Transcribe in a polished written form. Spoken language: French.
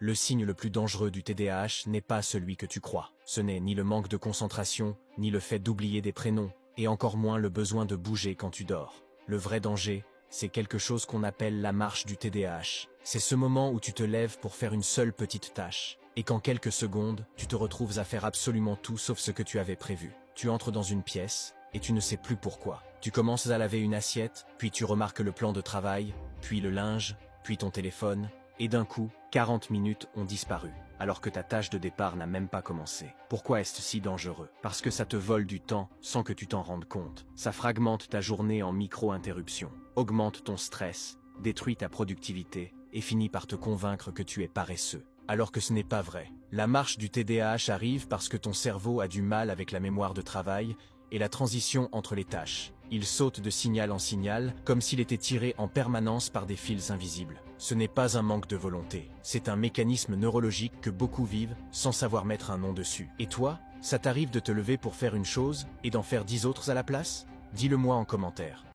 Le signe le plus dangereux du TDAH n'est pas celui que tu crois. Ce n'est ni le manque de concentration, ni le fait d'oublier des prénoms, et encore moins le besoin de bouger quand tu dors. Le vrai danger, c'est quelque chose qu'on appelle la marche du TDAH. C'est ce moment où tu te lèves pour faire une seule petite tâche, et qu'en quelques secondes, tu te retrouves à faire absolument tout sauf ce que tu avais prévu. Tu entres dans une pièce, et tu ne sais plus pourquoi. Tu commences à laver une assiette, puis tu remarques le plan de travail, puis le linge, puis ton téléphone, et d'un coup, 40 minutes ont disparu, alors que ta tâche de départ n'a même pas commencé. Pourquoi est-ce si dangereux? Parce que ça te vole du temps sans que tu t'en rendes compte. Ça fragmente ta journée en micro-interruptions, augmente ton stress, détruit ta productivité, et finit par te convaincre que tu es paresseux. Alors que ce n'est pas vrai. La marche du TDAH arrive parce que ton cerveau a du mal avec la mémoire de travail et la transition entre les tâches. Il saute de signal en signal, comme s'il était tiré en permanence par des fils invisibles. Ce n'est pas un manque de volonté, c'est un mécanisme neurologique que beaucoup vivent sans savoir mettre un nom dessus. Et toi, ça t'arrive de te lever pour faire une chose et d'en faire 10 autres à la place? Dis-le moi en commentaire.